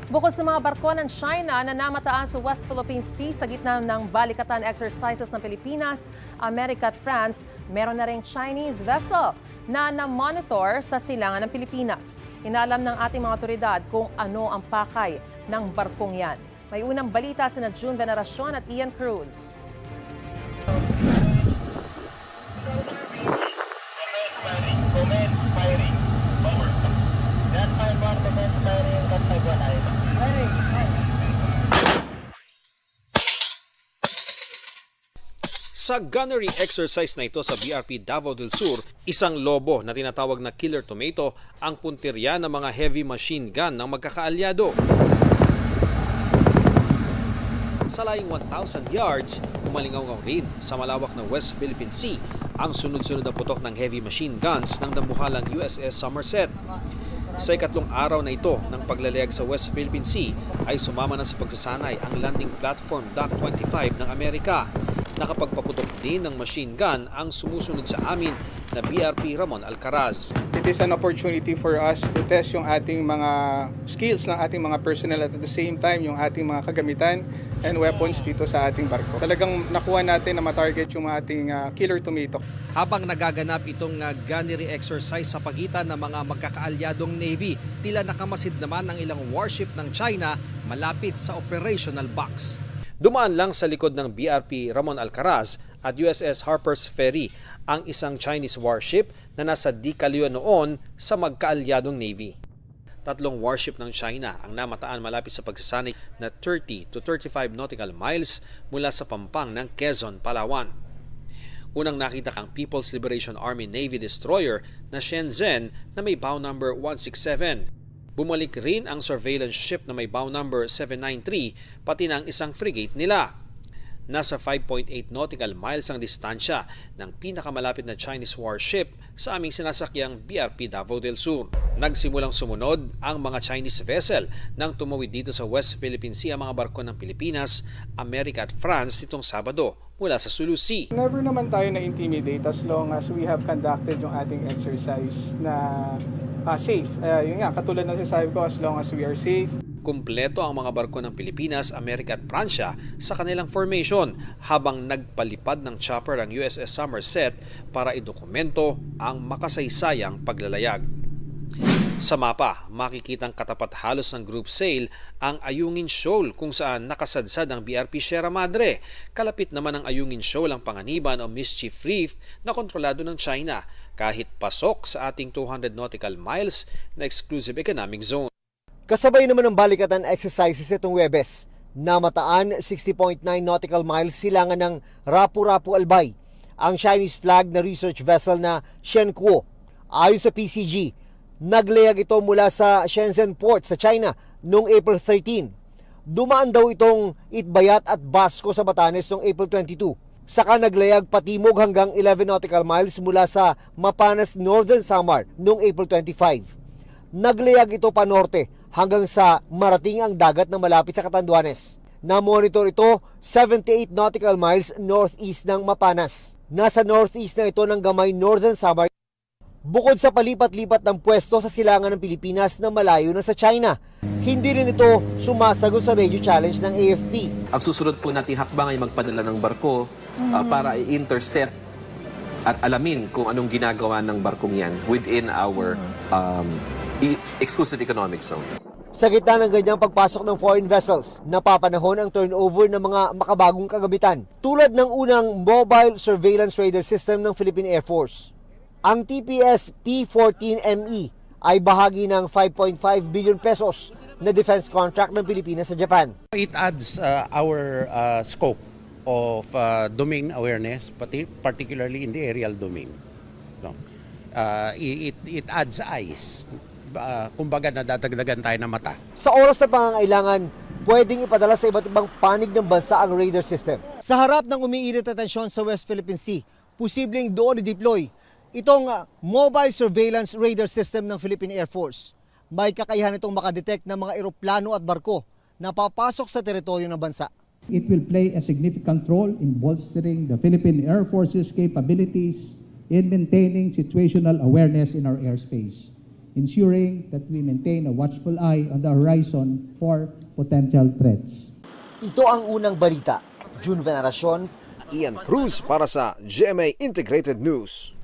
Bukod sa mga barko ng China na namataan sa West Philippine Sea sa gitna ng balikatan exercises ng Pilipinas, Amerika at France, meron na ring Chinese vessel na na-monitor sa silangan ng Pilipinas. Inalam ng ating mga otoridad kung ano ang pakay ng barkong yan. May unang balita sina June Veneracion at Ian Cruz. Sa gunnery exercise na ito sa BRP Davao del Sur, isang lobo na tinatawag na killer tomato ang puntirya ng mga heavy machine gun ng magkakaalyado. Sa laying 1,000 yards, umalingaw rin sa malawak na West Philippine Sea ang sunod-sunod na putok ng heavy machine guns ng dambuhalang USS Somerset. Sa ikatlong araw na ito ng paglalayag sa West Philippine Sea ay sumama na sa pagsasanay ang landing platform Dock 25 ng Amerika. Nakapagpaputok din ng machine gun ang sumusunod sa amin na BRP Ramon Alcaraz. It is an opportunity for us to test yung ating mga skills ng ating mga personnel at the same time yung ating mga kagamitan and weapons dito sa ating barko. Talagang nakuha natin na matarget yung ating killer tomato. Habang nagaganap itong gunnery exercise sa pagitan ng mga magkakaalyadong Navy, tila nakamasid naman ang ilang warship ng China malapit sa operational box. Dumaan lang sa likod ng BRP Ramon Alcaraz at USS Harper's Ferry ang isang Chinese warship na nasa di-kalyuan noon sa magkaalyadong Navy. 3 warship ng China ang namataan malapit sa pagsasanay na 30 to 35 nautical miles mula sa pampang ng Quezon, Palawan. Unang nakita ang People's Liberation Army Navy destroyer na Shenzhen na may bow number 167. Bumalik rin ang surveillance ship na may bow number 793 pati na ang isang frigate nila. Nasa 5.8 nautical miles ang distansya ng pinakamalapit na Chinese warship sa aming sinasakyang BRP Davao del Sur. Nagsimulang sumunod ang mga Chinese vessel nang tumawid dito sa West Philippine Sea ang mga barko ng Pilipinas, Amerika at France itong Sabado mula sa Sulu Sea. Never naman tayo na-intimidate as long as we have conducted yung ating exercise na safe. Yun nga, katulad na sinasabi ko, as long as we are safe. Kumpleto ang mga barko ng Pilipinas, Amerika at Pransya sa kanilang formation habang nagpalipad ng chopper ang USS Somerset para idokumento ang makasaysayang paglalayag. Sa mapa, makikitang katapat halos ng group sail ang Ayungin Shoal kung saan nakasadsad ang BRP Sierra Madre. Kalapit naman ang Ayungin Shoal ang panganiban o Mischief Reef na kontrolado ng China kahit pasok sa ating 200 nautical miles na exclusive economic zone. Kasabay naman ng balikatan exercises itong Huwebes. Namataan 60.9 nautical miles silangan ng Rapu-Rapu Albay, ang Chinese flag na research vessel na Shenkuo. Ayon sa PCG, naglayag ito mula sa Shenzhen Port sa China noong April 13. Dumaan daw itong Itbayat at Basco sa Batanes noong April 22. Saka naglayag patimog hanggang 11 nautical miles mula sa Mapanas, Northern Samar noong April 25. Naglayag ito pa norte hanggang sa marating ang dagat na malapit sa Catanduanes. Na-monitor ito 78 nautical miles northeast ng Mapanas. Nasa northeast na ito ng gamay Northern Samar. Bukod sa palipat-lipat ng pwesto sa silangan ng Pilipinas na malayo na sa China, hindi rin ito sumasagot sa radio challenge ng AFP. Ang susunod po nating hakbang ay magpadala ng barko para i-intercept at alamin kung anong ginagawa ng barkong yan within our exclusive economic zone. Sa gitna ng ganyang pagpasok ng foreign vessels, napapanahon ang turnover ng mga makabagong kagamitan tulad ng unang Mobile Surveillance Radar System ng Philippine Air Force. Ang TPS P-14ME ay bahagi ng 5.5 billion pesos na defense contract ng Pilipinas sa Japan. It adds our scope of domain awareness, particularly in the aerial domain. No? It adds eyes. Kumbaga nadadagdagan tayo ng mata. Sa oras na pangangailangan, pwedeng ipadala sa iba't ibang panig ng bansa ang radar system. Sa harap ng umiinit na tensyon sa West Philippine Sea, posibleng doon i-deploy itong Mobile Surveillance Radar System ng Philippine Air Force. May kakayahan itong makadetect ng mga eroplano at barko na papasok sa teritoryo ng bansa. It will play a significant role in bolstering the Philippine Air Force's capabilities in maintaining situational awareness in our airspace. ensuring that we maintain a watchful eye on the horizon for potential threats. Ito ang unang balita. June Veneracion, Ian Cruz para sa GMA Integrated News.